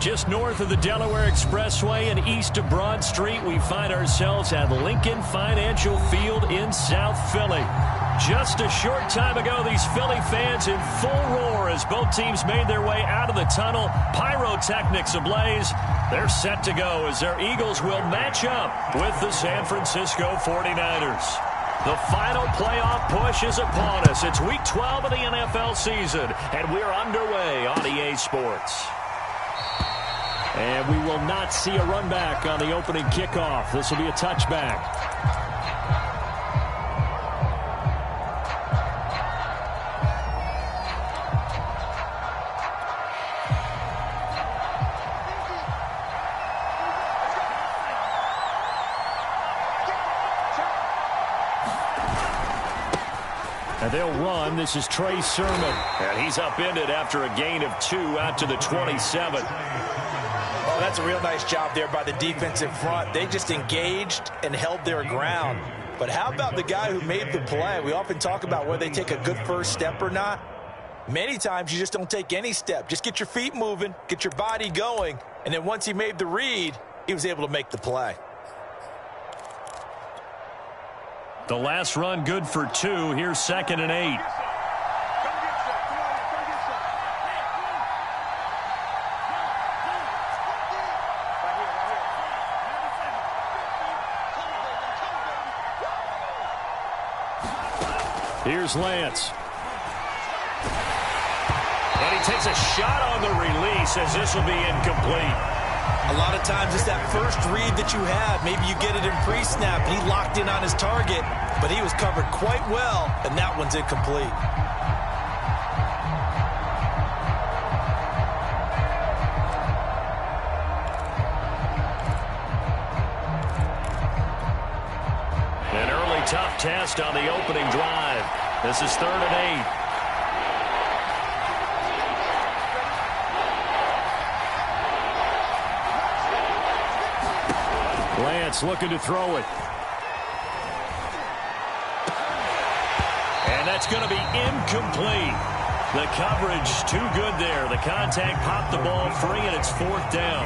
Just north of the Delaware Expressway and east of Broad Street, we find ourselves at Lincoln Financial Field in South Philly. Just a short time ago, these Philly fans in full roar as both teams made their way out of the tunnel. Pyrotechnics ablaze. They're set to go as their Eagles will match up with the San Francisco 49ers. The final playoff push is upon us. It's Week 12 of the NFL season, and we're underway on EA Sports. And we will not see a run back on the opening kickoff. This will be a touchback. And they'll run. This is Trey Sermon. And he's upended after a gain of 2 out to the 27. Oh, that's a real nice job there by the defensive front. They just engaged and held their ground. But how about the guy who made the play? We often talk about whether they take a good first step or not. Many times you just don't take any step. Just get your feet moving, get your body going, and then once he made the read, he was able to make the play. The last run good for 2. Here's 2nd and 8. Here's Lance. And he takes a shot on the release as this will be incomplete. A lot of times it's that first read that you have. Maybe you get it in pre-snap and he locked in on his target, but he was covered quite well, and that one's incomplete. An early tough test on the opening drive. This is 3rd and 8. Lance looking to throw it. And that's going to be incomplete. The coverage too good there. The contact popped the ball free, and it's 4th down.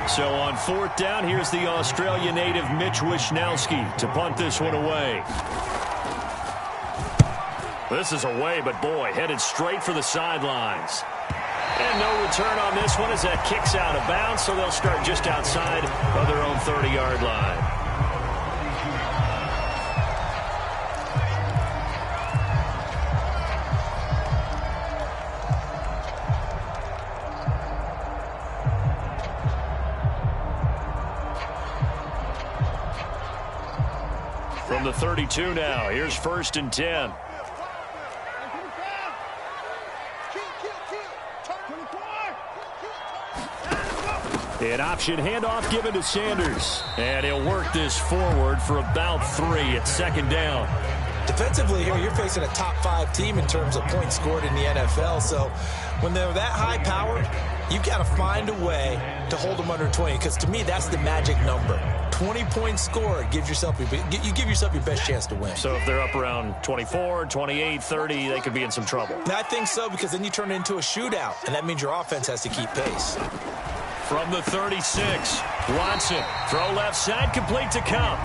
So on 4th down, here's the Australia native Mitch Wishnowsky to punt this one away. This is away, but boy, headed straight for the sidelines. And no return on this one as that kicks out of bounds, so they'll start just outside of their own 30-yard line. From the 32 now, here's 1st and 10. An option handoff given to Sanders. And he'll work this forward for about 3 at 2nd down. Defensively here, you're facing a top 5 team in terms of points scored in the NFL. So when they're that high powered, you've got to find a way to hold them under 20. Because to me, that's the magic number. 20 points scored gives yourself you give yourself your best chance to win. So if they're up around 24, 28, 30, they could be in some trouble. And I think so, because then you turn it into a shootout, and that means your offense has to keep pace. From the 36, Watson, throw left side, complete to Cup.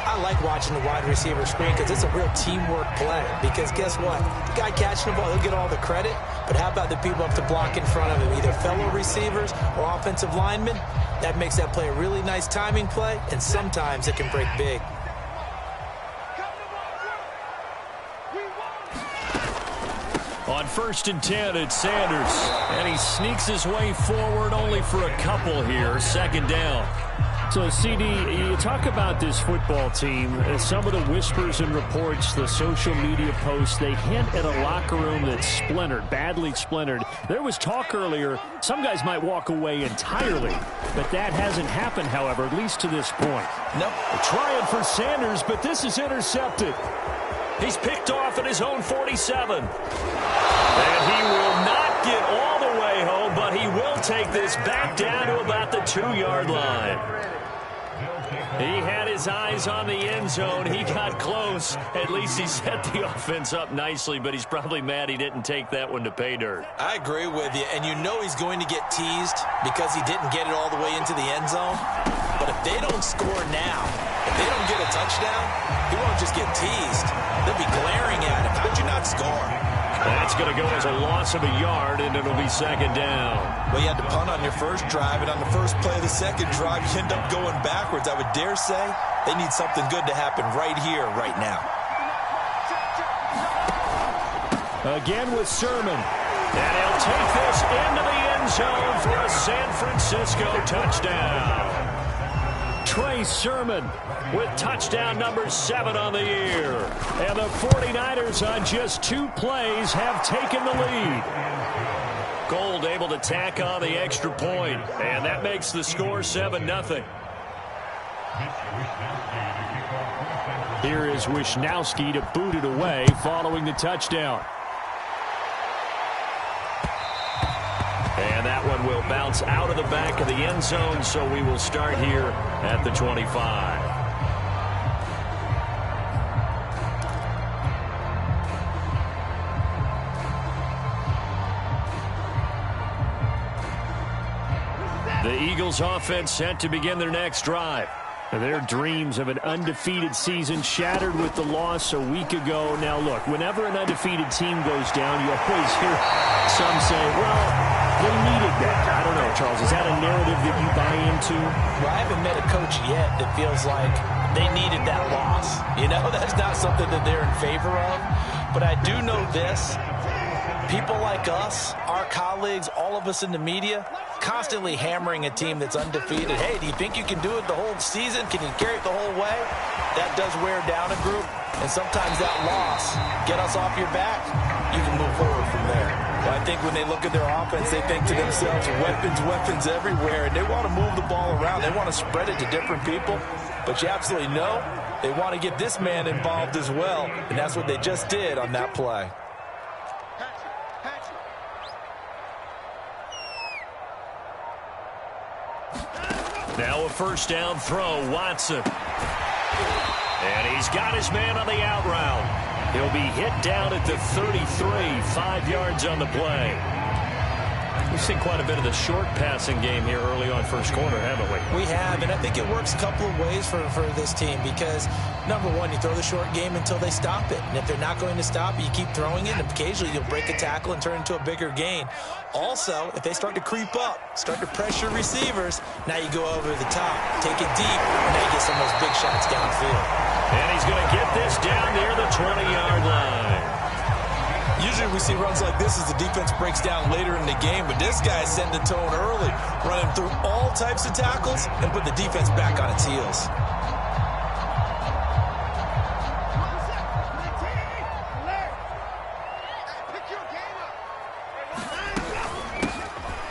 I like watching the wide receiver screen because it's a real teamwork play. Because guess what? The guy catching the ball, he'll get all the credit. But how about the people up to block in front of him, either fellow receivers or offensive linemen? That makes that play a really nice timing play, and sometimes it can break big. On 1st and 10, it's Sanders. And he sneaks his way forward only for a couple here. 2nd down. So, CD, you talk about this football team. Some of the whispers and reports, the social media posts, they hint at a locker room that's splintered, badly splintered. There was talk earlier, some guys might walk away entirely. But that hasn't happened, however, at least to this point. Nope. Trying for Sanders, but this is intercepted. He's picked off at his own 47. And he will not get all the way home, but he will take this back down to about the 2-yard line. He had his eyes on the end zone. He got close. At least he set the offense up nicely, but he's probably mad he didn't take that one to pay dirt. I agree with you, and you know he's going to get teased because he didn't get it all the way into the end zone. But if they don't score now, if they don't get a touchdown, he won't just get teased. They'll be glaring at him. How'd you not score? That's going to go as a loss of a yard, and it'll be second down. Well, you had to punt on your first drive, and on the first play of the second drive, you end up going backwards. I would dare say they need something good to happen right here, right now. Again with Sermon. And he'll take this into the end zone for a San Francisco touchdown. Trey Sermon with touchdown number 7 on the year. And the 49ers on just 2 plays have taken the lead. Gold able to tack on the extra point, and that makes the score 7-0. Here is Wisnowski to boot it away following the touchdown. And that one will bounce out of the back of the end zone, so we will start here at the 25. The Eagles offense set to begin their next drive. Their dreams of an undefeated season shattered with the loss a week ago. Now, look, whenever an undefeated team goes down, you always hear some say, well, they needed that. I don't know, Charles. Is that a narrative that you buy into? Well, I haven't met a coach yet that feels like they needed that loss. You know, that's not something that they're in favor of. But I do know this. People like us, our colleagues, all of us in the media, constantly hammering a team that's undefeated. Hey, do you think you can do it the whole season? Can you carry it the whole way? That does wear down a group. And sometimes that loss, get us off your back, you can move forward from there. Well, I think when they look at their offense, they think to themselves, weapons, weapons everywhere. And they want to move the ball around. They want to spread it to different people. But you absolutely know they want to get this man involved as well. And that's what they just did on that play. Now a first down throw, Watson. And he's got his man on the out route. He'll be hit down at the 33, 5 yards on the play. We've seen quite a bit of the short passing game here early on first quarter, haven't we? We have, and I think it works a couple of ways for this team because, number one, you throw the short game until they stop it. And if they're not going to stop it, you keep throwing it, and occasionally you'll break a tackle and turn it into a bigger gain. Also, if they start to creep up, start to pressure receivers, now you go over the top, take it deep, and now you get some of those big shots downfield. And he's going to get this down near the 20-yard line. Usually we see runs like this as the defense breaks down later in the game, but this guy is setting the tone early, running through all types of tackles and put the defense back on its heels.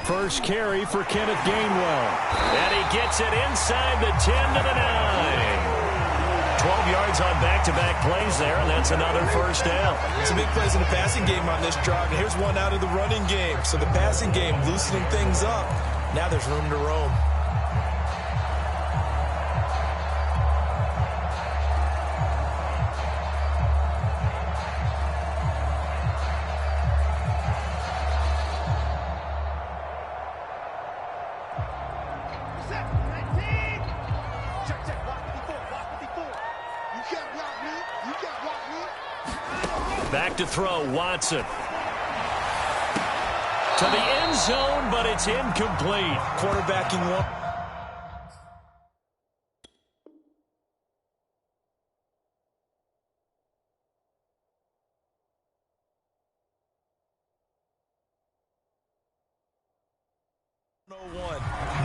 First carry for Kenneth Gainwell. And he gets it inside the 10 to the 9. 12 yards on back-to-back plays there, and that's another first down. Some big plays in the passing game on this drive, and here's one out of the running game. So the passing game loosening things up. Now there's room to roam. Back to throw, Watson. To the end zone, but it's incomplete. Quarterbacking one.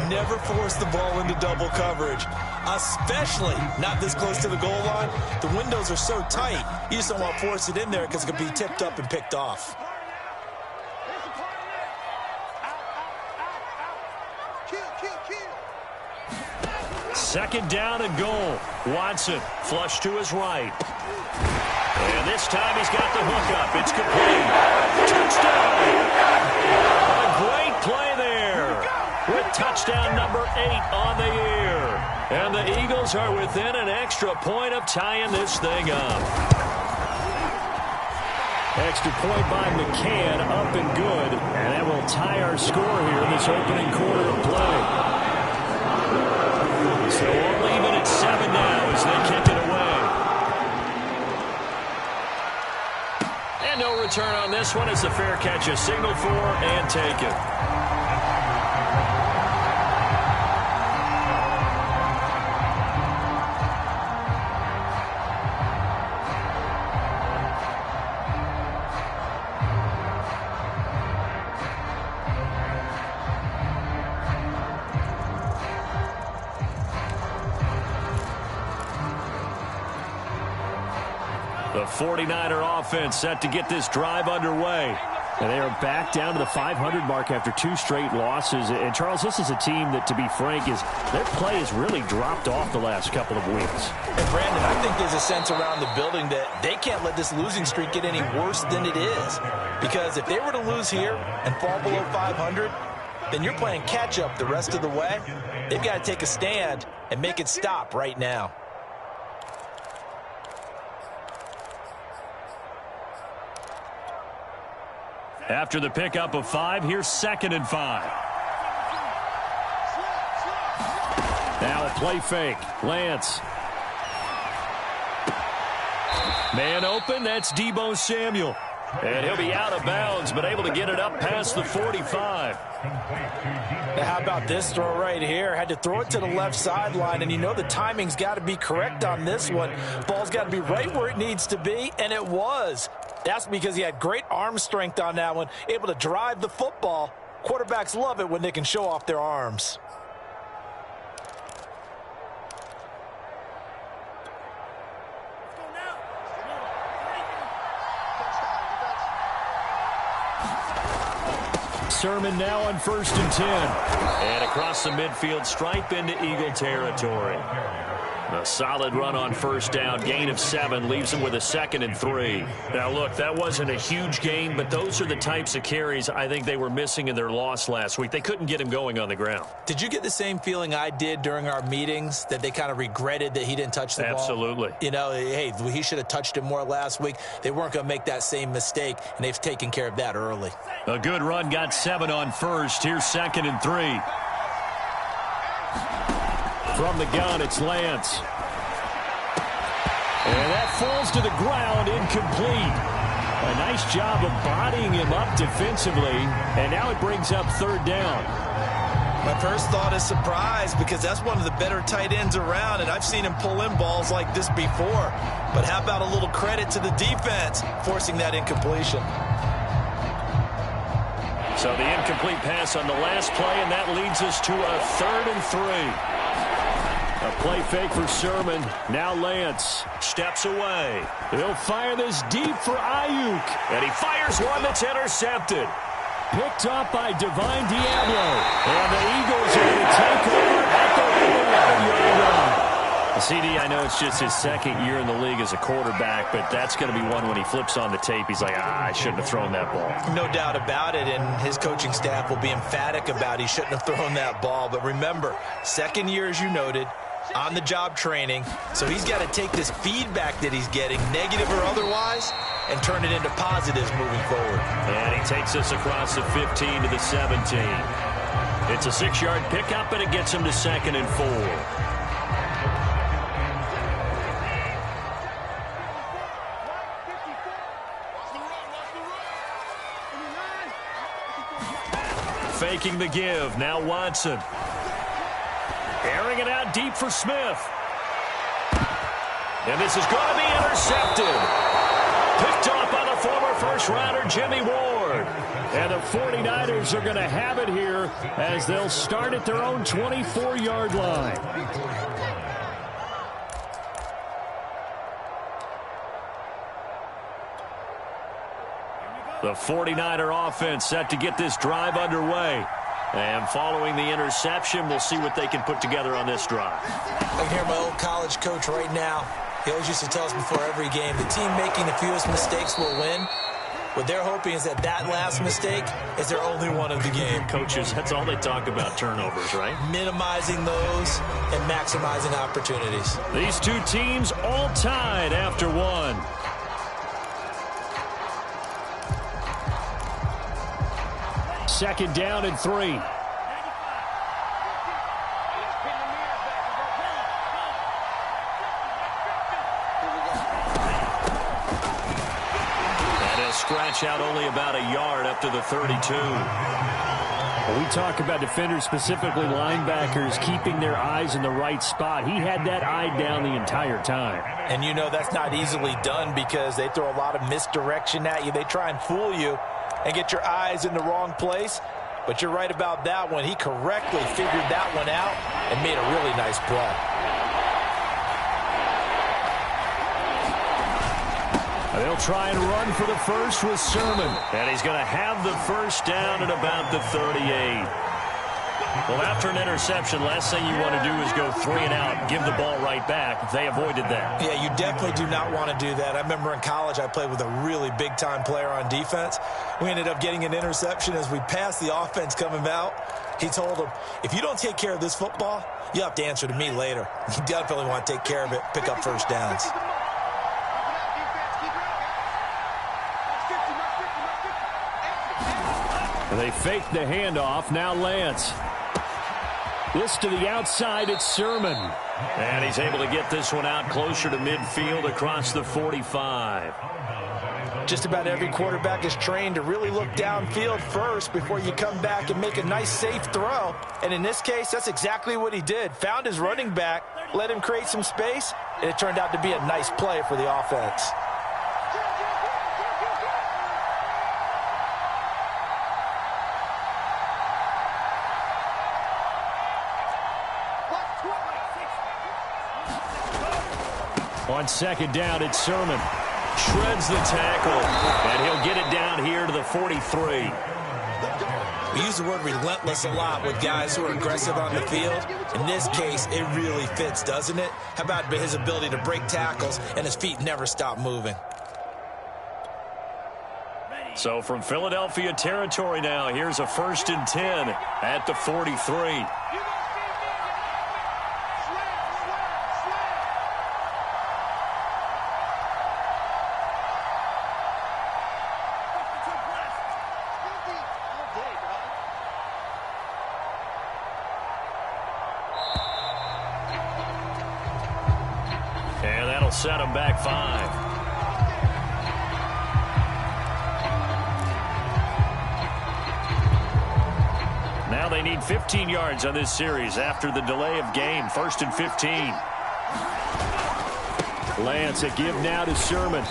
Never force the ball into double coverage, especially not this close to the goal line. The windows are so tight, you just don't want to force it in there because it could be tipped up and picked off. Second down and goal. Watson flush to his right. And this time he's got the hook up. It's complete. Touchdown! A great play there. With touchdown number 8 on the year. And the Eagles Eagles are within an extra point of tying this thing up. Extra point by McCann, up and good. And that will tie our score here in this opening quarter of play. So we'll leave it at 7 now as they kick it away. And no return on this one as the fair catch is signaled for and taken. The 49er offense set to get this drive underway. And they are back down to the 500 mark after 2 straight losses. And, Charles, this is a team that, to be frank, their play has really dropped off the last couple of weeks. And, Brandon, I think there's a sense around the building that they can't let this losing streak get any worse than it is. Because if they were to lose here and fall below 500, then you're playing catch-up the rest of the way. They've got to take a stand and make it stop right now. After the pickup of 5, here's 2nd and 5. Now a play fake. Lance. Man open, that's Deebo Samuel. And he'll be out of bounds, but able to get it up past the 45. Now how about this throw right here? Had to throw it to the left sideline, and you know the timing's got to be correct on this one. Ball's got to be right where it needs to be, and it was. That's because he had great arm strength on that one, able to drive the football. Quarterbacks love it when they can show off their arms. Sermon now on 1st and 10. And across the midfield stripe into Eagle territory. A solid run on 1st down, gain of 7, leaves them with a 2nd and 3. Now, look, that wasn't a huge gain, but those are the types of carries I think they were missing in their loss last week. They couldn't get him going on the ground. Did you get the same feeling I did during our meetings, that they kind of regretted that he didn't touch the ball? Absolutely. You know, hey, he should have touched him more last week. They weren't going to make that same mistake, and they've taken care of that early. A good run, got 7 on 1st. Here's 2nd and 3. From the gun, it's Lance. And that falls to the ground, incomplete. A nice job of bodying him up defensively, and now it brings up 3rd down. My first thought is surprise, because that's one of the better tight ends around, and I've seen him pull in balls like this before. But how about a little credit to the defense forcing that incompletion? So the incomplete pass on the last play, and that leads us to a 3rd and 3. A play fake for Sermon. Now Lance steps away. He'll fire this deep for Ayuk. And he fires one that's intercepted. Picked up by Divine Diablo. And the Eagles are going to take over at the 11-yard line. CD, I know it's just his 2nd year in the league as a quarterback, but that's going to be one when he flips on the tape. He's like, I shouldn't have thrown that ball. No doubt about it, and his coaching staff will be emphatic about he shouldn't have thrown that ball. But remember, 2nd year, as you noted, on-the-job training, so he's got to take this feedback that he's getting, negative or otherwise, and turn it into positives moving forward. And he takes us across the 15 to the 17. It's a 6-yard pickup, and it gets him to 2nd and 4. Faking the give. Now Watson. Airing it out deep for Smith. And this is going to be intercepted. Picked off by the former first-rounder Jimmy Ward. And the 49ers are going to have it here as they'll start at their own 24-yard line. The 49er offense set to get this drive underway. And following the interception, we'll see what they can put together on this drive. I can hear my old college coach right now. He always used to tell us before every game, the team making the fewest mistakes will win. What they're hoping is that last mistake is their only one of the game. Coaches, that's all they talk about, turnovers, right? Minimizing those and maximizing opportunities. These two teams all tied after one. Second down and 3. Scratch out only about a yard up to the 32. We talk about defenders, specifically linebackers, keeping their eyes in the right spot. He had that eye down the entire time. And you know that's not easily done because they throw a lot of misdirection at you. They try and fool you and get your eyes in the wrong place. But you're right about that one. He correctly figured that one out and made a really nice play. They'll try and run for the first with Sermon. And he's going to have the first down at about the 38. Well, after an interception, last thing you want to do is go 3 and out, give the ball right back. They avoided that. Yeah, you definitely do not want to do that. I remember in college I played with a really big-time player on defense. We ended up getting an interception as we passed the offense coming out. He told him, if you don't take care of this football, you'll have to answer to me later. You definitely want to take care of it, pick up first downs. They fake the handoff. Now Lance. This to the outside. It's Sermon. And he's able to get this one out closer to midfield across the 45. Just about every quarterback is trained to really look downfield first before you come back and make a nice, safe throw. And in this case, that's exactly what he did. Found his running back, let him create some space, and it turned out to be a nice play for the offense. On second down, it's Sermon. Shreds the tackle, and he'll get it down here to the 43. We use the word relentless a lot with guys who are aggressive on the field. In this case, it really fits, doesn't it? How about his ability to break tackles and his feet never stop moving? So from Philadelphia territory now, here's a 1st and 10 at the 43. Set him back 5. Now they need 15 yards on this series after the delay of game. 1st and 15. Lance, a give now to Sermon.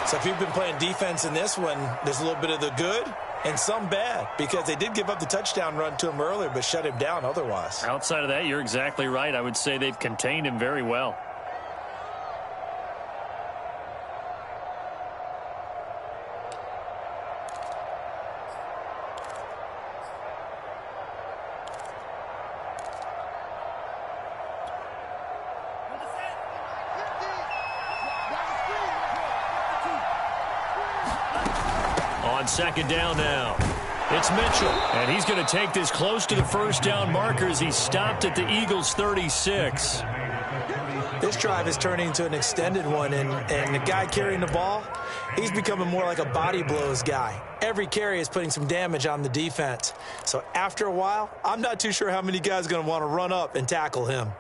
So if you've been playing defense in this one, there's a little bit of the good and some bad, because they did give up the touchdown run to him earlier, but shut him down otherwise. Outside of that, you're exactly right. I would say they've contained him very well. Second down now. It's Mitchell. And he's going to take this close to the first down markers. He stopped at the Eagles' 36. This drive is turning into an extended one, and the guy carrying the ball, he's becoming more like a body blows guy. Every carry is putting some damage on the defense. So after a while, I'm not too sure how many guys are going to want to run up and tackle him.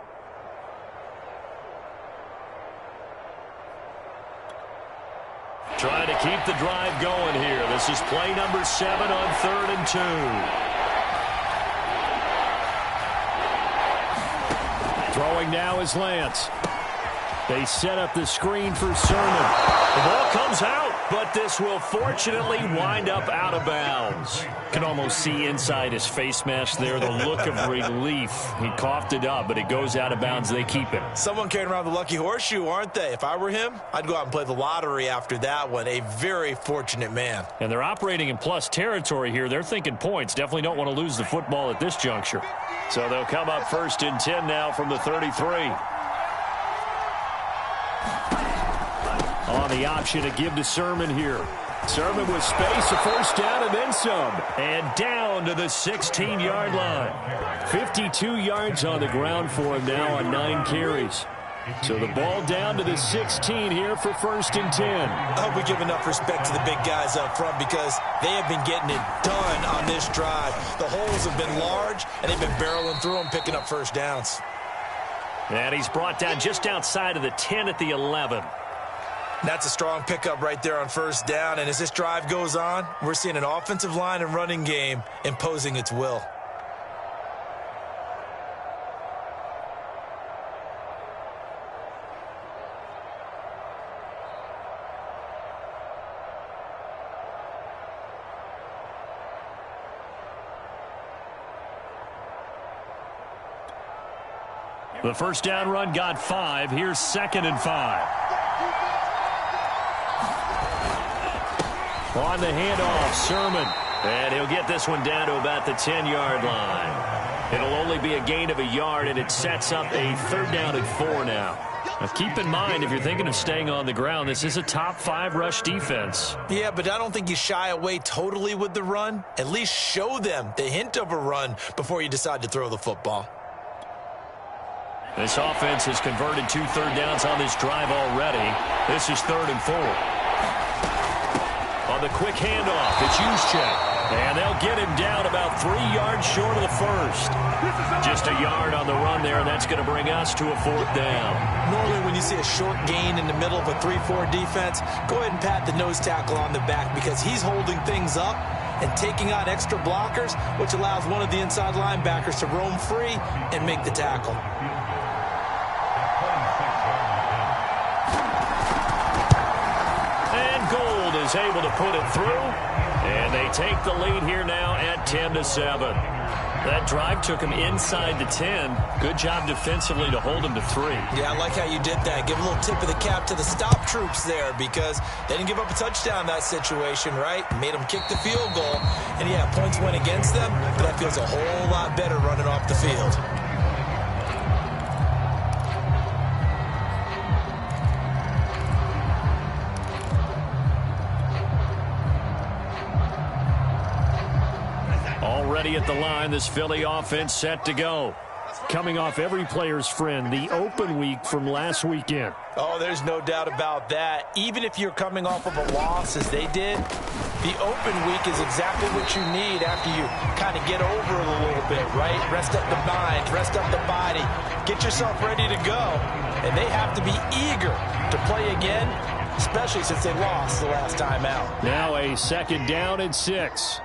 Trying to keep the drive going here. This is play number 7 on 3rd and 2. Throwing now is Lance. They set up the screen for Sermon. The ball comes out, but this will fortunately wind up out of bounds. Can almost see inside his face mask there the look of relief. He coughed it up, but it goes out of bounds. They keep it. Someone carrying around the lucky horseshoe, aren't they? If I were him, I'd go out and play the lottery after that one. A very fortunate man. And they're operating in plus territory here. They're thinking points. Definitely don't want to lose the football at this juncture. So they'll come up 1st and 10 now from the 33. On on the option to give to Sermon here. Sermon with space, a first down, and then some. And down to the 16-yard line. 52 yards on the ground for him now on 9 carries. So the ball down to the 16 here for 1st and 10. I hope we give enough respect to the big guys up front because they have been getting it done on this drive. The holes have been large, and they've been barreling through them, picking up first downs. And he's brought down just outside of the 10 at the 11. That's a strong pickup right there on first down. And as this drive goes on, we're seeing an offensive line and running game imposing its will. The first down run got 5. Here's 2nd and 5. On the handoff, Sermon. And he'll get this one down to about the 10-yard line. It'll only be a gain of a yard, and it sets up a 3rd down and 4 now. Now, keep in mind, if you're thinking of staying on the ground, this is a top 5 rush defense. Yeah, but I don't think you shy away totally with the run. At least show them the hint of a run before you decide to throw the football. This offense has converted 2 third downs on this drive already. This is 3rd and 4. On the quick handoff, it's Juszczyk. And they'll get him down about 3 yards short of the first. Just a yard on the run there, and that's going to bring us to a 4th down. Normally when you see a short gain in the middle of a 3-4 defense, go ahead and pat the nose tackle on the back because he's holding things up and taking on extra blockers, which allows one of the inside linebackers to roam free and make the tackle. Is able to put it through, and they take the lead here now at 10-7. That drive took him inside the 10. Good job defensively to hold him to 3. Yeah, I like how you did that. Give a little tip of the cap to the stop troops there because they didn't give up a touchdown in that situation, right? Made them kick the field goal, and yeah, points went against them, but that feels a whole lot better running off the field. Already at the line, this Philly offense set to go. Coming off every player's friend, the open week from last weekend. Oh, there's no doubt about that. Even if you're coming off of a loss as they did, the open week is exactly what you need after you kind of get over it a little bit, right? Rest up the mind, rest up the body, get yourself ready to go. And they have to be eager to play again, especially since they lost the last time out. Now a 2nd down and 6.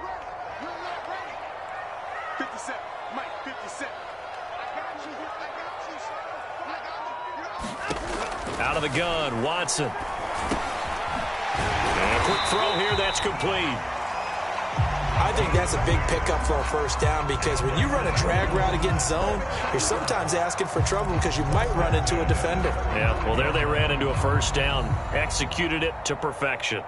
Out of the gun, Watson. And a quick throw here, that's complete. I think that's a big pickup for a first down because when you run a drag route against zone, you're sometimes asking for trouble because you might run into a defender. Yeah, well, there they ran into a first down. Executed it to perfection.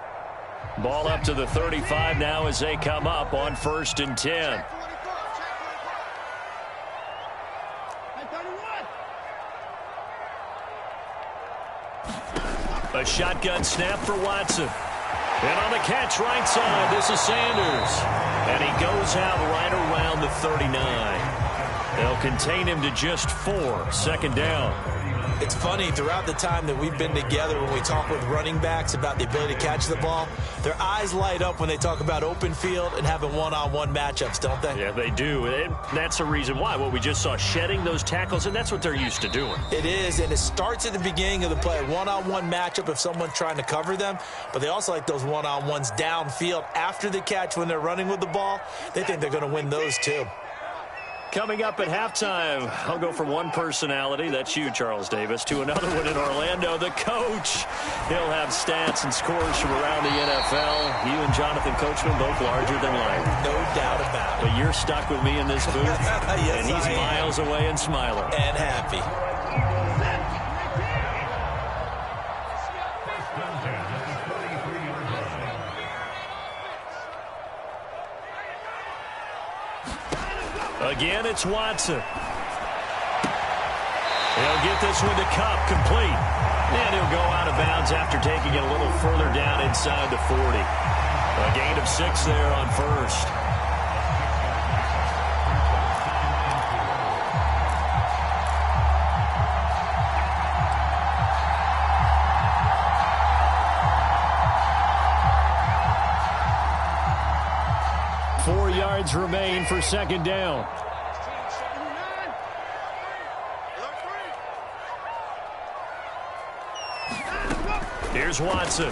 Ball up to the 35 now as they come up on 1st and 10. A shotgun snap for Watson. And on the catch right side, this is Sanders. And he goes out right around the 39. They'll contain him to just 4. 2nd down. It's funny, throughout the time that we've been together, when we talk with running backs about the ability to catch the ball, their eyes light up when they talk about open field and having one-on-one matchups, don't they? Yeah, they do. And that's the reason why. Well, we just saw shedding those tackles, and that's what they're used to doing. It is, and it starts at the beginning of the play. One-on-one matchup if someone's trying to cover them, but they also like those one-on-ones downfield after the catch when they're running with the ball. They think they're going to win those too. Coming up at halftime, I'll go from one personality, that's you, Charles Davis, to another one in Orlando, the coach. He'll have stats and scores from around the NFL. You and Jonathan Coachman, both larger than life. No doubt about it. But you're stuck with me in this booth, yes, and he's miles away and smiling. And happy. Again, it's Watson. He'll get this one to Cup, complete. And he'll go out of bounds after taking it a little further down inside the 40. A gain of 6 there on first. Remain for second down. Here's Watson.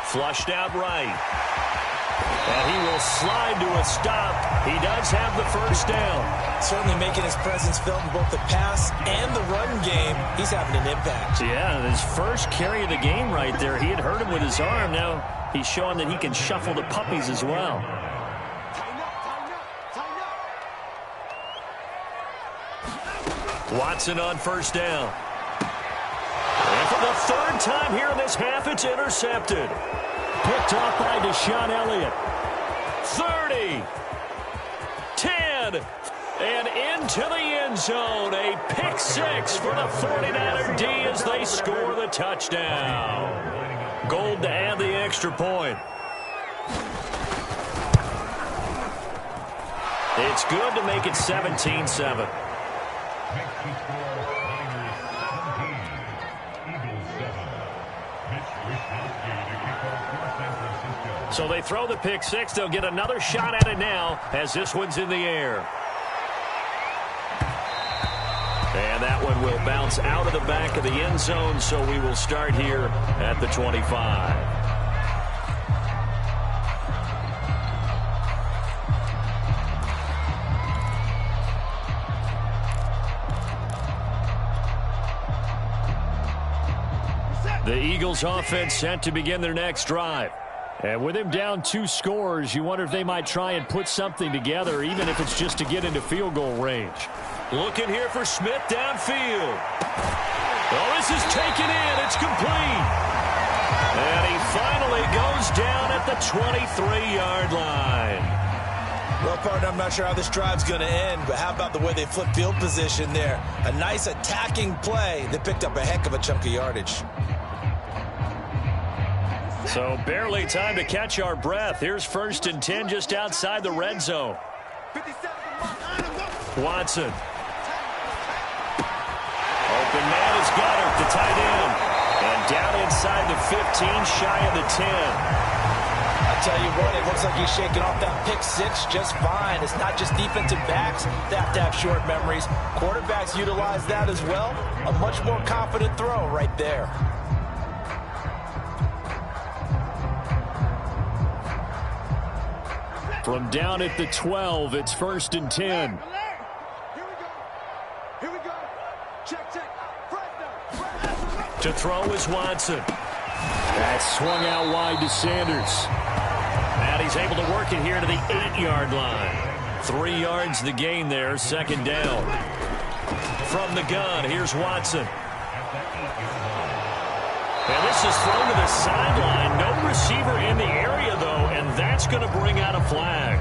Flushed out right. And he will slide to a stop. He does have the first down. Certainly making his presence felt in both the pass and the run game. He's having an impact. Yeah, his first carry of the game right there. He had hurt him with his arm. Now he's showing that he can shuffle the puppies as well. Watson on first down. And for the third time here in this half, it's intercepted. Picked off by Deshaun Elliott. 30. 10. And into the end zone. A pick 6 for the 49er D as they score the touchdown. Gold to add the extra point. It's good to make it 17-7. So they throw the pick 6. They'll get another shot at it now as this one's in the air. And that one will bounce out of the back of the end zone, so we will start here at the 25. The Eagles offense set to begin their next drive. And with him down 2 scores, you wonder if they might try and put something together, even if it's just to get into field goal range. Looking here for Smith downfield. Oh, this is taken in. It's complete. And he finally goes down at the 23-yard line. Well, partner, I'm not sure how this drive's going to end, but how about the way they flip field position there? A nice attacking play that picked up a heck of a chunk of yardage. So barely time to catch our breath. Here's 1st and 10 just outside the red zone. Watson. Open man is Goddard, the tight end. And down inside the 15, shy of the 10. I tell you what, it looks like he's shaking off that pick 6 just fine. It's not just defensive backs that have to have short memories. Quarterbacks utilize that as well. A much more confident throw right there. From down at the 12, it's 1st and 10. To throw is Watson. That swung out wide to Sanders. And he's able to work it here to the 8-yard line. 3 yards the gain there, 2nd down. From the gun, here's Watson. And this is thrown to the sideline. No receiver in the area, though, and that's going to bring out a flag.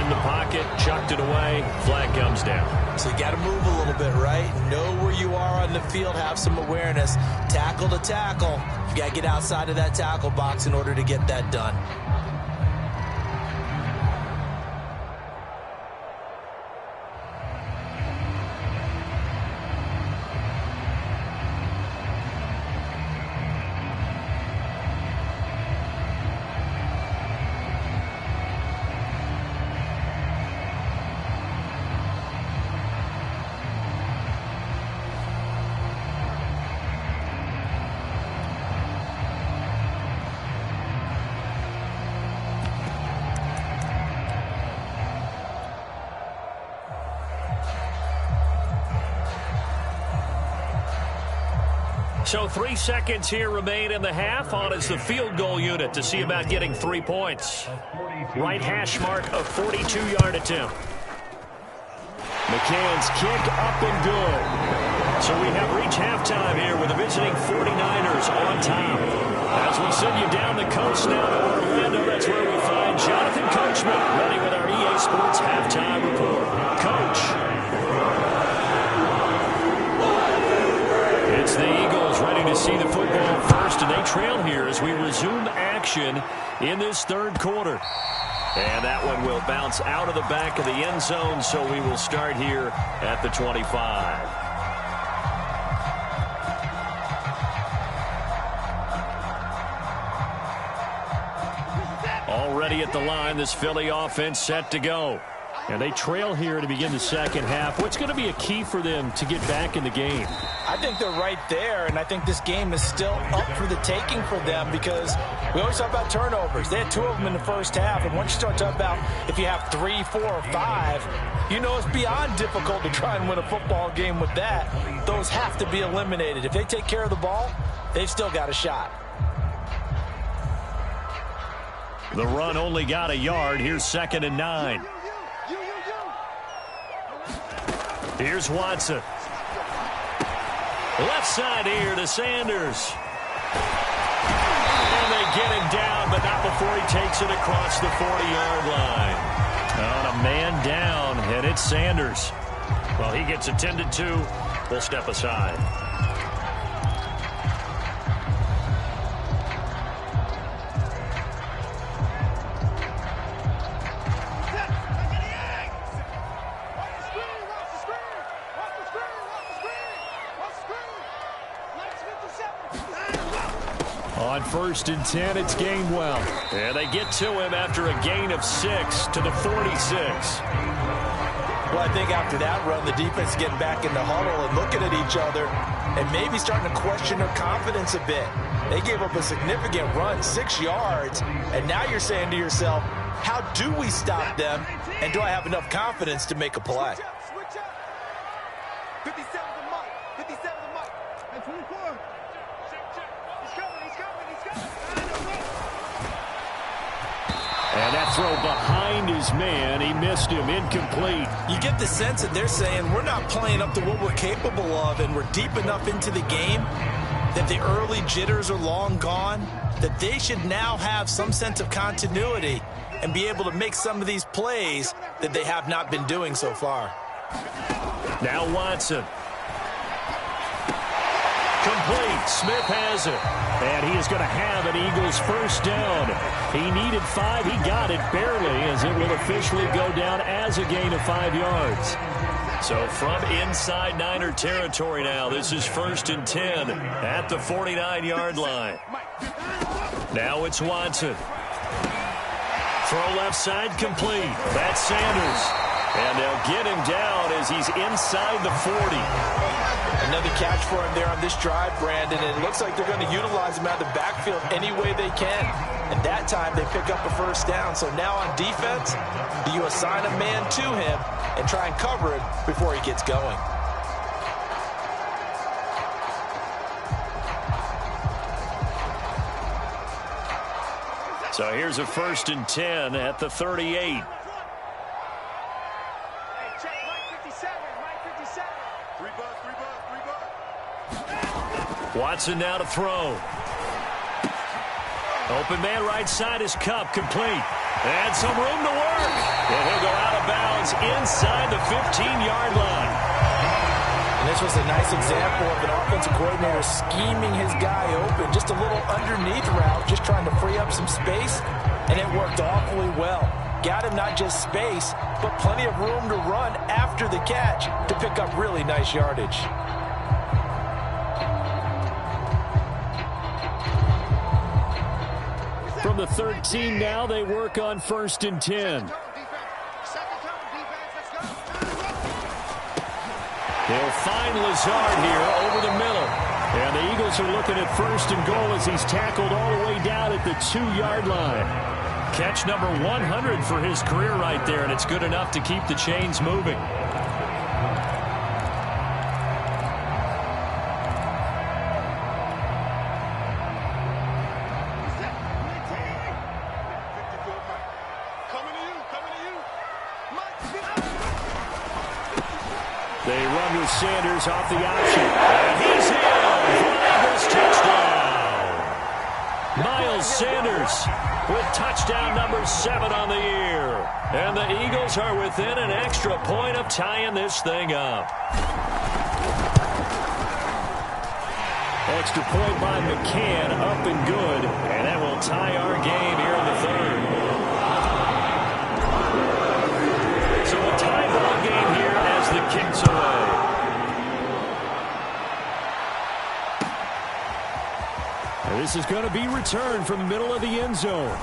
In the pocket, chucked it away. Flag comes down. So you got to move a little bit, right? Know where you are on the field, have some awareness. Tackle to tackle. You got to get outside of that tackle box in order to get that done. So 3 seconds here remain in the half. On is the field goal unit to see about getting 3 points. Right hash mark of 42-yard attempt. McCann's kick up and good. So we have reached halftime here with the visiting 49ers on top. As we send you down the coast now to Orlando, that's where we find Jonathan Coachman ready with our EA Sports halftime report. Coach. ready to see the football first, and they trail here as we resume action in this third quarter. And that one will bounce out of the back of the end zone, so we will start here at the 25. Already at the line, this Philly offense set to go. And they trail here to begin the second half. What's going to be a key for them to get back in the game? I think they're right there, and I think this game is still up for the taking for them because we always talk about turnovers. They had 2 of them in the first half, and once you start talking about if you have 3, 4, or 5, you know it's beyond difficult to try and win a football game with that. Those have to be eliminated. If they take care of the ball, they've still got a shot. The run only got a yard. Here's 2nd and 9. Here's Watson. Left side here to Sanders. And they get him down, but not before he takes it across the 40-yard line. On a man down, and it's Sanders. Well, he gets attended to. We'll step aside. On 1st and 10, it's Gainwell. And they get to him after a gain of 6 to the 46. Well, I think after that run, the defense is getting back in the huddle and looking at each other and maybe starting to question their confidence a bit. They gave up a significant run, 6 yards, and now you're saying to yourself, how do we stop them, and do I have enough confidence to make a play? And that throw behind his man, he missed him, incomplete. You get the sense that they're saying we're not playing up to what we're capable of, and we're deep enough into the game that the early jitters are long gone, that they should now have some sense of continuity and be able to make some of these plays that they have not been doing so far. Now Watson. Complete. Smith has it. And he is going to have an Eagles first down. He needed 5. He got it barely, as it will officially go down as a gain of 5 yards. So from inside Niner territory now, this is 1st and 10 at the 49-yard line. Now it's Watson. Throw left side complete. That's Sanders. And they'll get him down as he's inside the 40. Another catch for him there on this drive, Brandon, and it looks like they're going to utilize him out of the backfield any way they can. And that time they pick up a first down. So now on defense, you assign a man to him and try and cover it before he gets going. So here's a 1st and 10 at the 38. Watson now to throw. Open man right side is Cup, complete. And some room to work. And he'll go out of bounds inside the 15-yard line. And this was a nice example of an offensive coordinator scheming his guy open. Just a little underneath route, just trying to free up some space. And it worked awfully well. Got him not just space, but plenty of room to run after the catch to pick up really nice yardage. From the 13 now, they work on 1st and 10. They'll find Lazard here over the middle. And the Eagles are looking at 1st and goal as he's tackled all the way down at the 2-yard line. Catch number 100 for his career right there, and it's good enough to keep the chains moving. They run with Sanders off the option. And he's in for Eagles touchdown. Miles Sanders with touchdown number 7 on the year. And the Eagles are within an extra point of tying this thing up. extra point by McCann, up and good. And that will tie our game here in the third. So a tie ball game here as the kick's away. And this is going to be returned from the middle of the end zone.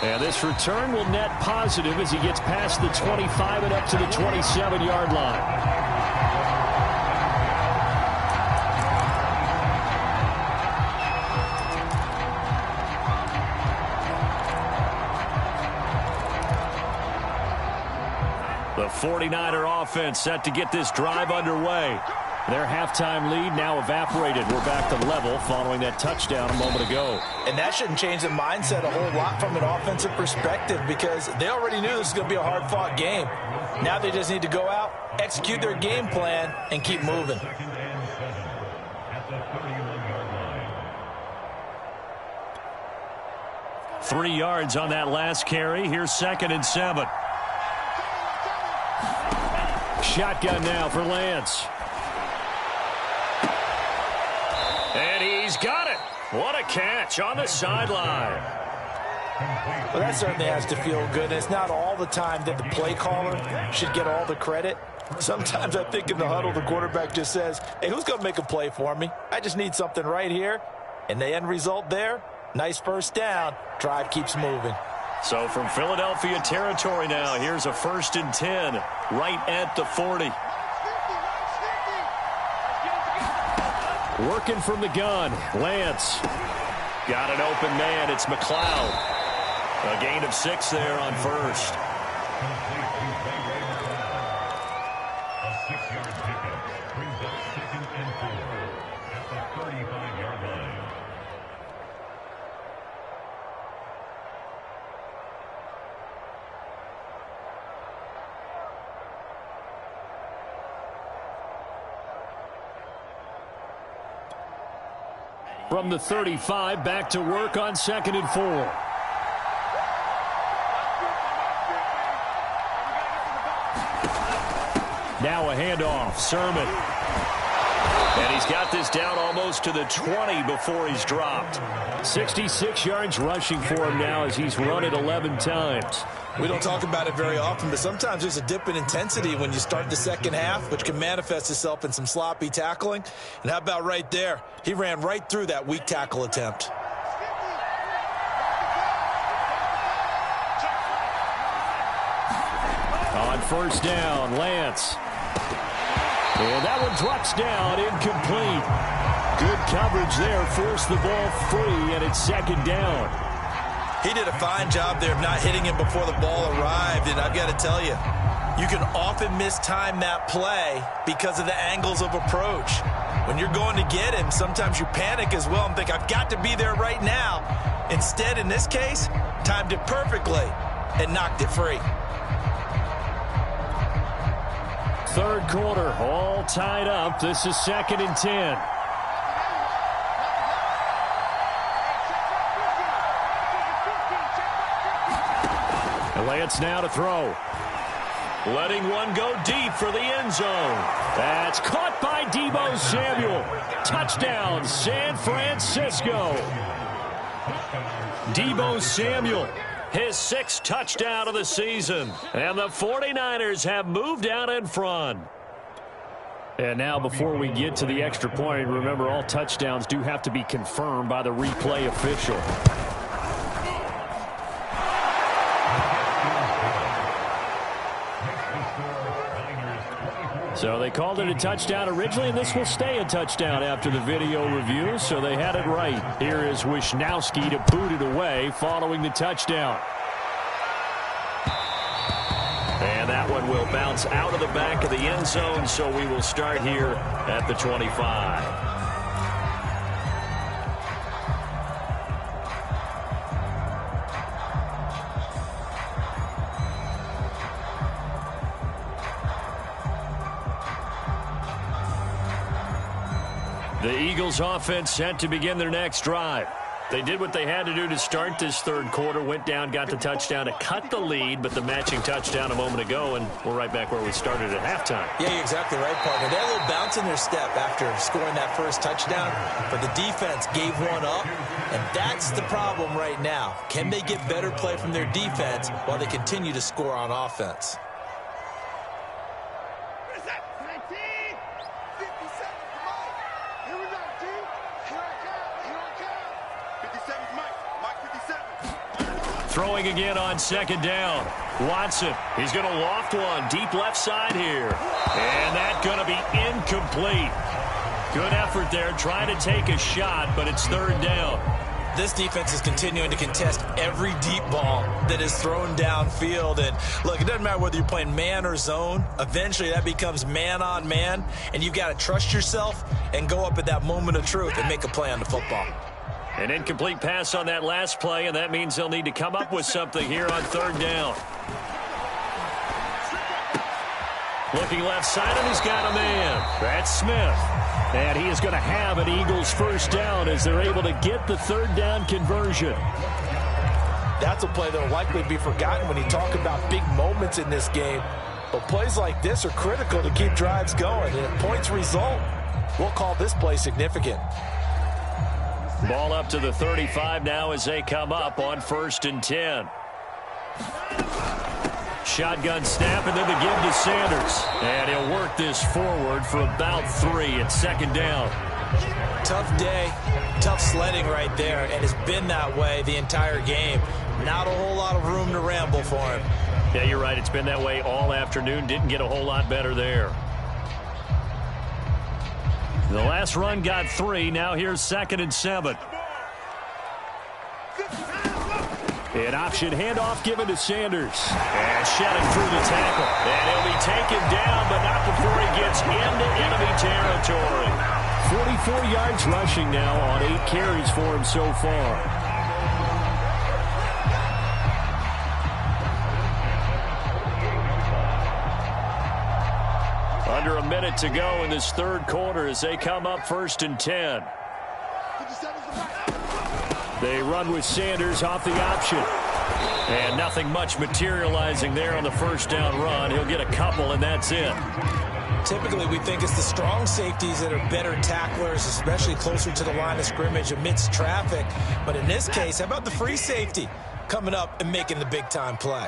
And this return will net positive as he gets past the 25 and up to the 27-yard line. The 49er offense set to get this drive underway. Their halftime lead now evaporated. We're back to level following that touchdown a moment ago. And that shouldn't change the mindset a whole lot from an offensive perspective because they already knew this was going to be a hard-fought game. Now they just need to go out, execute their game plan, and keep moving. Three yards on that last carry. Here's 2nd and 7. Shotgun now for Lance. And he's got it. What a catch on the sideline. Well, that certainly has to feel good. And it's not all the time that the play caller should get all the credit. Sometimes I think in the huddle, the quarterback just says, hey, who's going to make a play for me? I just need something right here. And the end result there, nice first down. Drive keeps moving. So from Philadelphia territory now, here's a 1st and 10 right at the 40. Working from the gun, Lance. Got an open man. It's McLeod. A gain of 6 there on first. A 6-yard pickup brings up 2nd and 4 at the 35-yard line. From the 35, back to work on 2nd and 4. Now a handoff, Sermon. And he's got this down almost to the 20 before he's dropped. 66 yards rushing for him now as he's run it 11 times. We don't talk about it very often, but sometimes there's a dip in intensity when you start the second half, which can manifest itself in some sloppy tackling. And how about right there? He ran right through that weak tackle attempt. On first down, Lance. And that one drops down, incomplete. Good coverage there, forced the ball free, and it's 2nd down. He did a fine job there of not hitting him before the ball arrived, and I've got to tell you, you can often mistime that play because of the angles of approach. When you're going to get him, sometimes you panic as well and think, I've got to be there right now. Instead, in this case, timed it perfectly and knocked it free. Third quarter, all tied up. This is 2nd and 10. Lance now to throw. Letting one go deep for the end zone. That's caught by Deebo Samuel. Touchdown, San Francisco. Deebo Samuel, his 6th touchdown of the season. And the 49ers have moved out in front. And now before we get to the extra point, remember all touchdowns do have to be confirmed by the replay official. So they called it a touchdown originally, and this will stay a touchdown after the video review, so they had it right. Here is Wisnowski to boot it away following the touchdown. And that one will bounce out of the back of the end zone, so we will start here at the 25. The Eagles offense set to begin their next drive. They did what they had to do to start this third quarter, went down, got the touchdown to cut the lead, but the matching touchdown a moment ago, and we're right back where we started at halftime. Yeah, you're exactly right, partner. They had a little bounce in their step after scoring that first touchdown, but the defense gave one up, and that's the problem right now. Can they get better play from their defense while they continue to score on offense? Throwing again on second down. Watson, he's going to loft one deep left side here. And that's going to be incomplete. Good effort there, trying to take a shot, but it's third down. This defense is continuing to contest every deep ball that is thrown downfield. And look, it doesn't matter whether you're playing man or zone. Eventually that becomes man on man, and you've got to trust yourself and go up at that moment of truth and make a play on the football. An incomplete pass on that last play, and that means they'll need to come up with something here on third down. Looking left side, and he's got a man. That's Smith. And he is going to have an Eagles first down as they're able to get the third down conversion. That's a play that will likely be forgotten when you talk about big moments in this game. But plays like this are critical to keep drives going. And if points result, we'll call this play significant. Ball up to the 35 now as they come up on 1st and 10. Shotgun snap, and then the give to Sanders. And he'll work this forward for about 3 at second down. Tough day, tough sledding right there, and it's been that way the entire game. Not a whole lot of room to ramble for him. Yeah, you're right. It's been that way all afternoon. Didn't get a whole lot better there. The last run got 3. Now here's 2nd and 7. An option handoff given to Sanders. And shot him through the tackle. And he'll be taken down, but not before he gets into enemy territory. 44 yards rushing now on 8 carries for him so far. Under a minute to go in this third quarter as they come up 1st and 10. They run with Sanders off the option. And nothing much materializing there on the first down run. He'll get a couple, and that's it. Typically, we think it's the strong safeties that are better tacklers, especially closer to the line of scrimmage amidst traffic. But in this case, how about the free safety coming up and making the big-time play?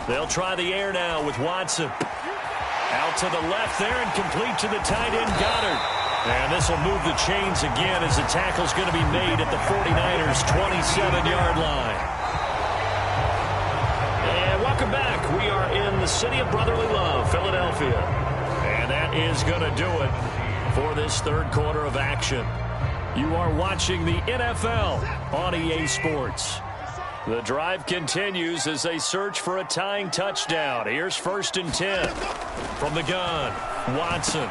They'll try the air now with Watson. Out to the left there and complete to the tight end Goddard. And this will move the chains again as the tackle's going to be made at the 49ers' 27-yard line. And welcome back. We are in the city of brotherly love, Philadelphia. And that is going to do it for this third quarter of action. You are watching the NFL on EA Sports. The drive continues as they search for a tying touchdown. Here's 1st and 10 from the gun. Watson.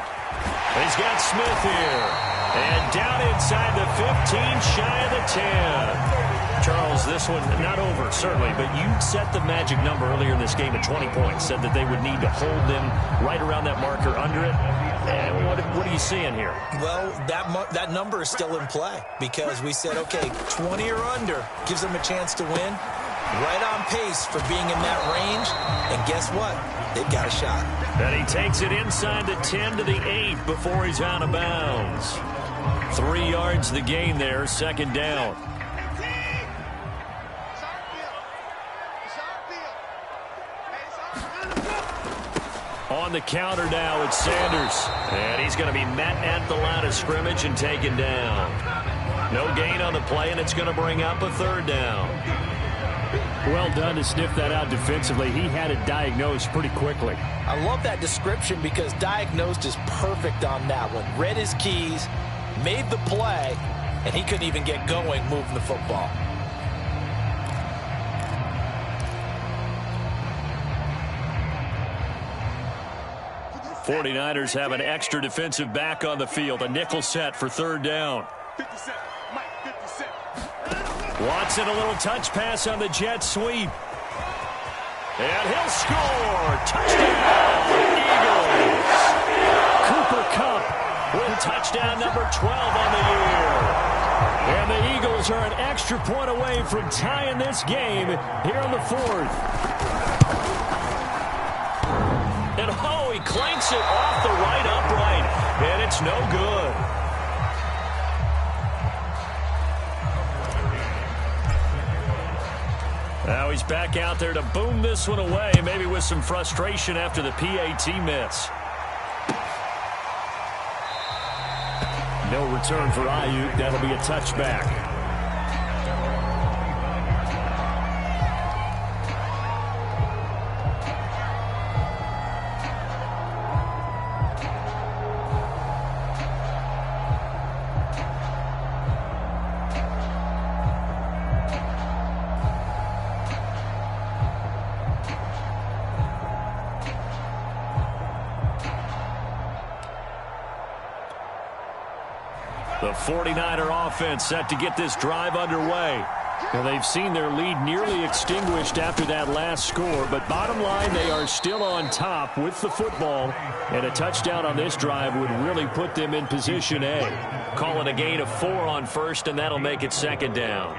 He's got Smith here. And down inside the 15, shy of the 10. Charles, this one not over, certainly, but you set the magic number earlier in this game at 20 points. Said that they would need to hold them right around that marker under it. And what are you seeing here? Well, that number is still in play because we said, okay, 20 or under gives them a chance to win. Right on pace for being in that range. And guess what? They've got a shot. And he takes it inside the 10 to the 8 before he's out of bounds. 3 yards the gain there, second down. On the counter now, it's Sanders. And he's going to be met at the line of scrimmage and taken down. No gain on the play, and it's going to bring up a third down. Well done to sniff that out defensively. He had it diagnosed pretty quickly. I love that description because diagnosed is perfect on that one. Read his keys, made the play, and he couldn't even get going moving the football. '49ers have an extra defensive back on the field. A nickel set for third down. Watson, a little touch pass on the jet sweep. And he'll score. Touchdown, Eagles. Cooper Kupp with touchdown number 12 on the year. And the Eagles are an extra point away from tying this game here in the fourth. And oh, he clanks it off the right upright, and it's no good. Now he's back out there to boom this one away, maybe with some frustration after the PAT miss. No return for Ayuk. That'll be a touchback. The 49er offense set to get this drive underway. Well, they've seen their lead nearly extinguished after that last score, but bottom line, they are still on top with the football, and a touchdown on this drive would really put them in position A. Call it a gain of 4 on first, and that'll make it second down.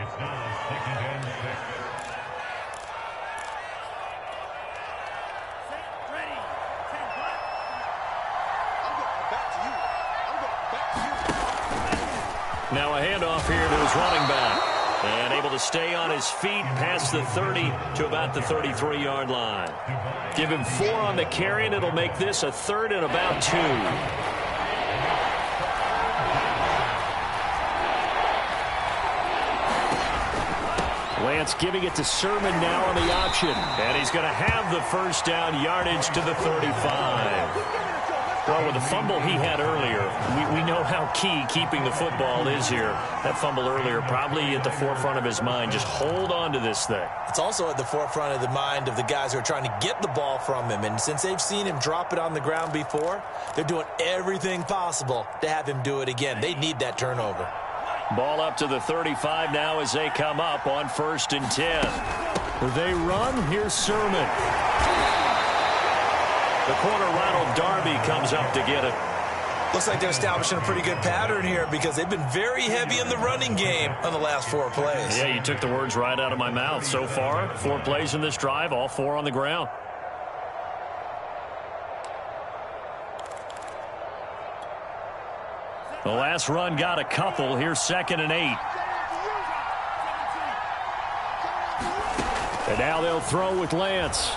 Now a handoff here to his running back. And able to stay on his feet past the 30 to about the 33-yard line. Give him 4 on the carry, and it'll make this a 3rd and about 2. Lance giving it to Sermon now on the option. And he's going to have the first down yardage to the 35. Well, with the fumble he had earlier, we know how key keeping the football is here. That fumble earlier probably at the forefront of his mind. Just hold on to this thing. It's also at the forefront of the mind of the guys who are trying to get the ball from him. And since they've seen him drop it on the ground before, they're doing everything possible to have him do it again. They need that turnover. Ball up to the 35 now as they come up on 1st and 10. They run. Here's Sermon. The corner, Ronald Darby, comes up to get it. Looks like they're establishing a pretty good pattern here because they've been very heavy in the running game on the last 4 plays. Yeah, you took the words right out of my mouth. So far, 4 plays in this drive, all 4 on the ground. The last run got a couple. Here's 2nd and 8. And now they'll throw with Lance.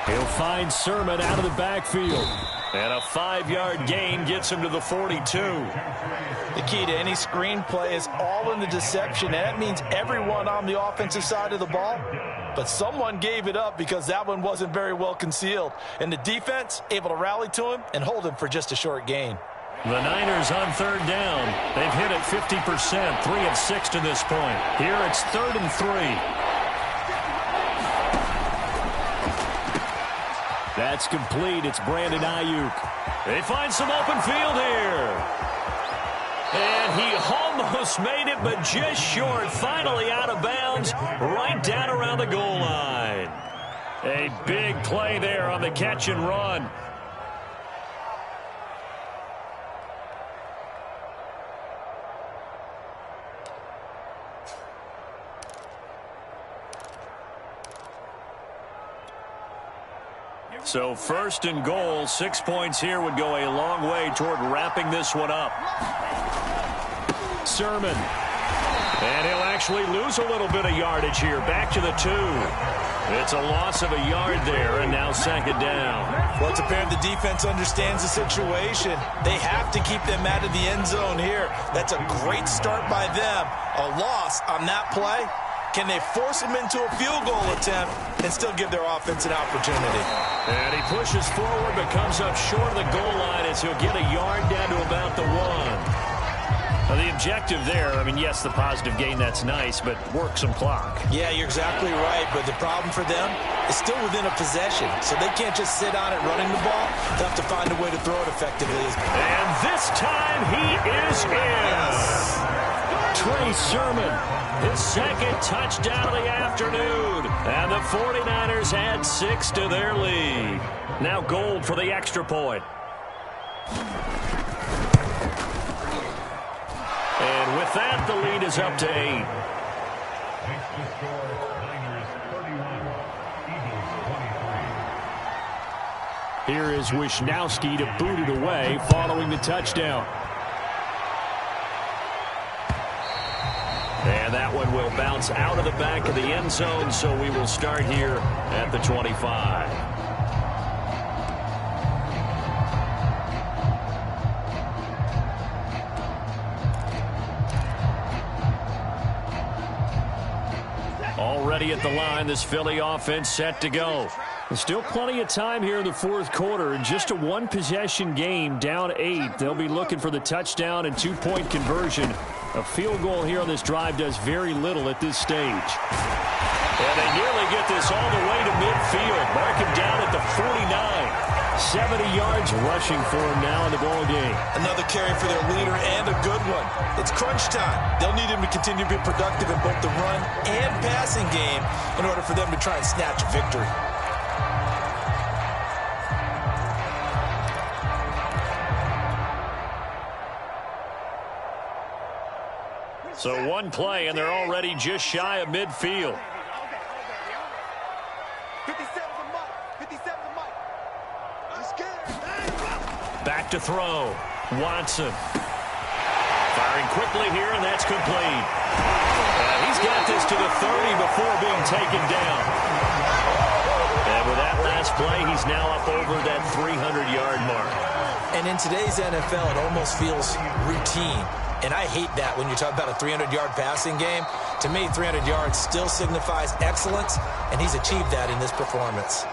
He'll find Sermon out of the backfield. And a 5-yard gain gets him to the 42. The key to any screen play is all in the deception. And that means everyone on the offensive side of the ball. But someone gave it up because that one wasn't very well concealed. And the defense able to rally to him and hold him for just a short gain. The Niners on 3rd down. They've hit it 50%, 3 of 6 to this point. Here it's 3rd and 3. That's complete. It's Brandon Ayuk. They find some open field here. And he almost made it, but just short. Finally out of bounds, right down around the goal line. A big play there on the catch and run. So 1st and goal, 6 points here would go a long way toward wrapping this one up. Sermon. And he'll actually lose a little bit of yardage here. Back to the 2. It's a loss of a yard there, and now 2nd down. Well, it's apparent the defense understands the situation. They have to keep them out of the end zone here. That's a great start by them. A loss on that play. Can they force them into a field goal attempt and still give their offense an opportunity? And he pushes forward but comes up short of the goal line as he'll get a yard down to about the 1. Now the objective there, I mean, yes, the positive gain, that's nice, but work some clock. Yeah, you're exactly right, but the problem for them is still within a possession, so they can't just sit on it running the ball. They'll have to find a way to throw it effectively. And this time he is in. Trey Sermon, his 2nd touchdown of the afternoon. And the 49ers add 6 to their lead. Now Gold for the extra point. with that, the lead is up to 8. Makes the score Niners 31, Eagles 23. Here is Wisnowski to boot it away following the touchdown. And that one will bounce out of the back of the end zone, so we will start here at the 25. Already at the line, this Philly offense set to go. Still plenty of time here in the fourth quarter. In just a one-possession game, down 8. They'll be looking for the touchdown and two-point conversion. A field goal here on this drive does very little at this stage. And they nearly get this all the way to midfield. Mark him down at the 49. 70 yards rushing for him now in the ball game. Another carry for their leader and a good one. It's crunch time. They'll need him to continue to be productive in both the run and passing game in order for them to try and snatch a victory. So one play, and they're already just shy of midfield. Back to throw. Watson. Firing quickly here, and that's complete. He's got this to the 30 before being taken down. And with that last play, he's now up over that 300-yard mark. And in today's NFL, it almost feels routine. And I hate that when you talk about a 300-yard passing game. To me, 300 yards still signifies excellence, and he's achieved that in this performance.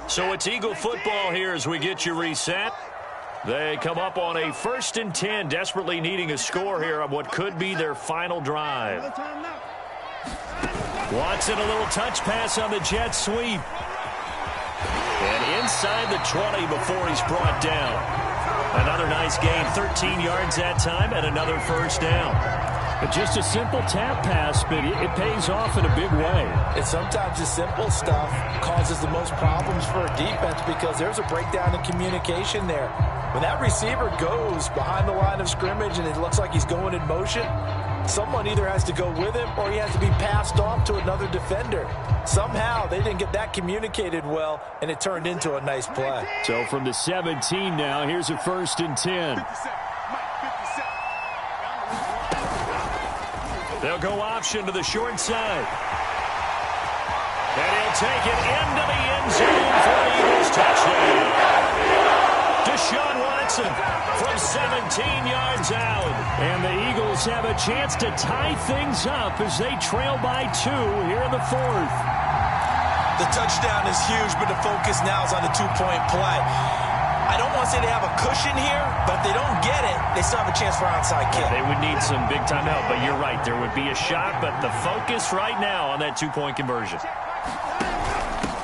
So it's Eagle football here as we get you reset. They come up on a 1st and 10, desperately needing a score here on what could be their final drive. Watson, a little touch pass on the jet sweep. And inside the 20 before he's brought down. Another nice gain, 13 yards that time, and another first down. Just a simple tap pass, but it pays off in a big way. And sometimes the simple stuff causes the most problems for a defense because there's a breakdown in communication there. When that receiver goes behind the line of scrimmage and it looks like he's going in motion, someone either has to go with him or he has to be passed off to another defender. Somehow they didn't get that communicated well, and it turned into a nice play. So from the 17 now, here's a 1st and 10. They'll go option to the short side. And he'll take it into the end zone for the Eagles touchdown. Deshaun Watson from 17 yards out. And the Eagles have a chance to tie things up as they trail by 2 here in the 4th. The touchdown is huge, but the focus now is on the two-point play. I don't want to say they have a cushion here, but if they don't get it, they still have a chance for onside kick. They would need some big-time help, but you're right. There would be a shot, but the focus right now on that two-point conversion.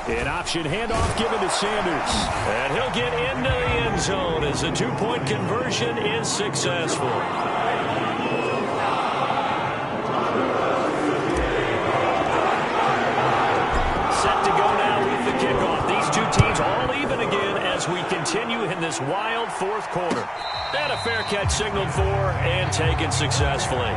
An option handoff given to Sanders. And he'll get into the end zone as the two-point conversion is successful. Set to go now with the kickoff. These two teams all even again as we continue in this wild fourth quarter. And a fair catch signaled for and taken successfully.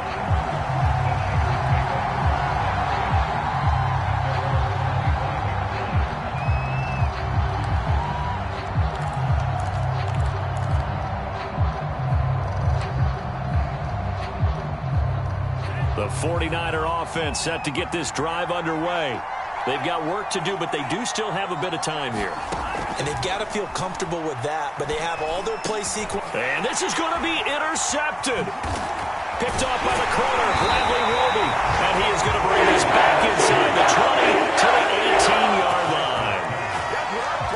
The 49er offense set to get this drive underway. They've got work to do, but they do still have a bit of time here. And they've got to feel comfortable with that, but they have all their play sequence. And this is going to be intercepted. Picked off by the corner, Bradley Roby. And he is going to bring this back inside the 20 to the 18-yard line.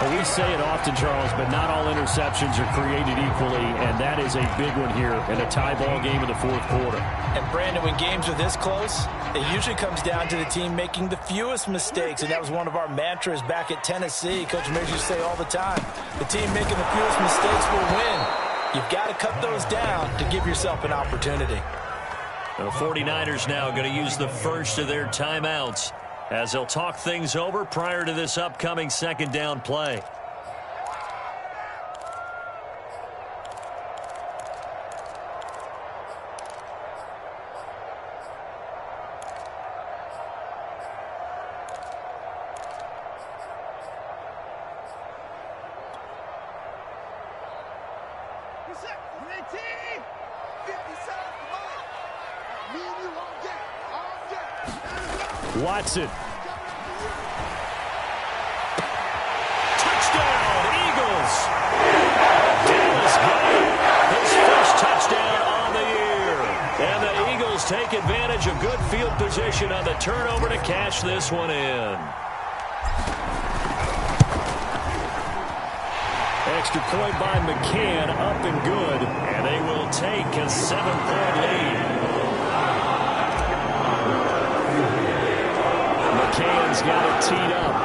Well, we say it often, Charles, but not all interceptions are created equally, and that is a big one here in a tie ball game in the fourth quarter. And, Brandon, when games are this close, it usually comes down to the team making the fewest mistakes, and that was one of our mantras back at Tennessee. Coach Mears used to say all the time, the team making the fewest mistakes will win. You've got to cut those down to give yourself an opportunity. The 49ers now going to use the first of their timeouts as they'll talk things over prior to this upcoming second down play. Watson. Touchdown, Eagles. Dallas got his first touchdown on the year. And the Eagles take advantage of good field position on the turnover to cash this one in. Extra point by McCann, up and good. And they will take a 7-point lead. McCann's got it teed up.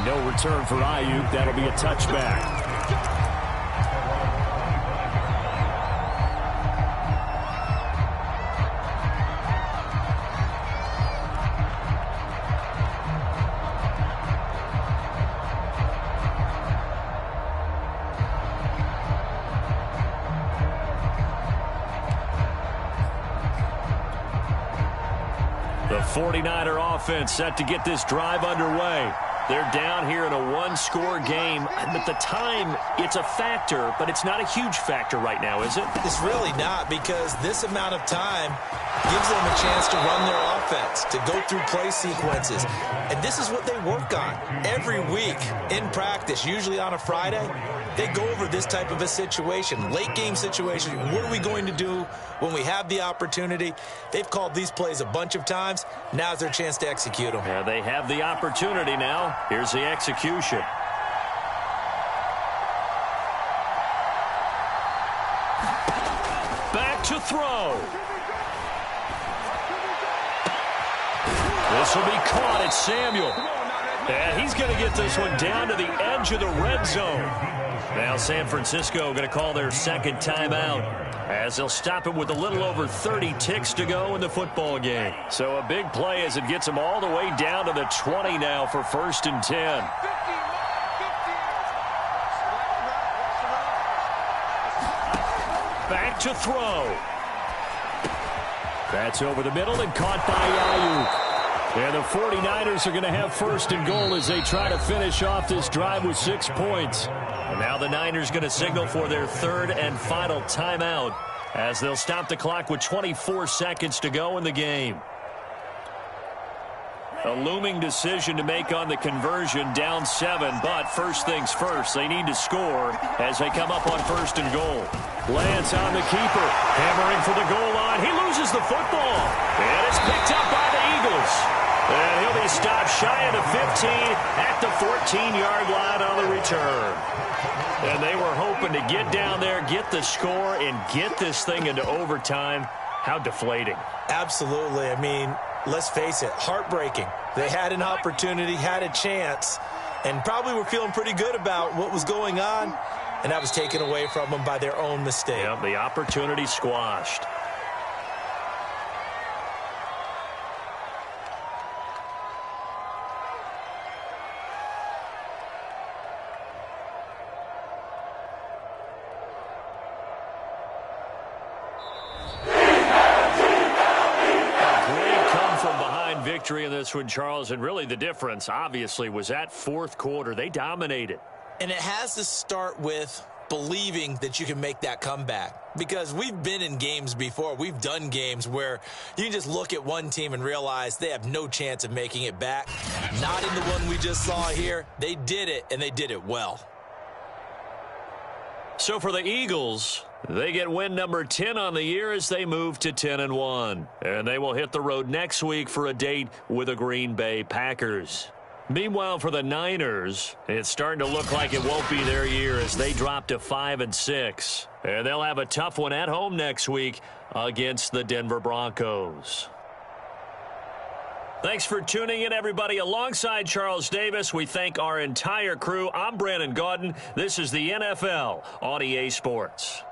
No return for Ayuk. That'll be a touchback. The 49er offense set to get this drive underway. They're down here in a one-score game. But the time, it's a factor, but it's not a huge factor right now, is it? It's really not, because this amount of time gives them a chance to run their offense, to go through play sequences. And this is what they work on every week in practice, usually on a Friday. They go over this type of a situation, late game situation. What are we going to do when we have the opportunity? They've called these plays a bunch of times. Now's their chance to execute them. Yeah, they have the opportunity now. Here's the execution. Back to throw. This will be caught. It's Samuel. And he's going to get this one down to the edge of the red zone. Now San Francisco going to call their second timeout as they'll stop it with a little over 30 ticks to go in the football game. So a big play as it gets them all the way down to the 20 now for 1st and 10. Back to throw. That's over the middle and caught by Ayuk. And the 49ers are going to have 1st and goal as they try to finish off this drive with 6 points. And now the Niners going to signal for their 3rd and final timeout as they'll stop the clock with 24 seconds to go in the game. A looming decision to make on the conversion, down 7, but first things first, they need to score as they come up on 1st and goal. Lance on the keeper, hammering for the goal line. He loses the football, and it's picked up by the Eagles. And he'll be stopped shy of the 15 at the 14-yard line on the return. And they were hoping to get down there, get the score, and get this thing into overtime. How deflating. Absolutely. I mean, let's face it, heartbreaking. They had an opportunity, had a chance, and probably were feeling pretty good about what was going on, and that was taken away from them by their own mistake. Yep, the opportunity squashed. Victory in this one, Charles, and really the difference, obviously, was that 4th quarter. They dominated. And it has to start with believing that you can make that comeback, because we've been in games before. We've done games where you can just look at one team and realize they have no chance of making it back. Not in the one we just saw here. They did it, and they did it well. So for the Eagles, they get win number 10 on the year as they move to 10-1. And they will hit the road next week for a date with the Green Bay Packers. Meanwhile, for the Niners, it's starting to look like it won't be their year as they drop to 5-6. And they'll have a tough one at home next week against the Denver Broncos. Thanks for tuning in, everybody. Alongside Charles Davis, we thank our entire crew. I'm Brandon Gaudin. This is the NFL on EA Sports.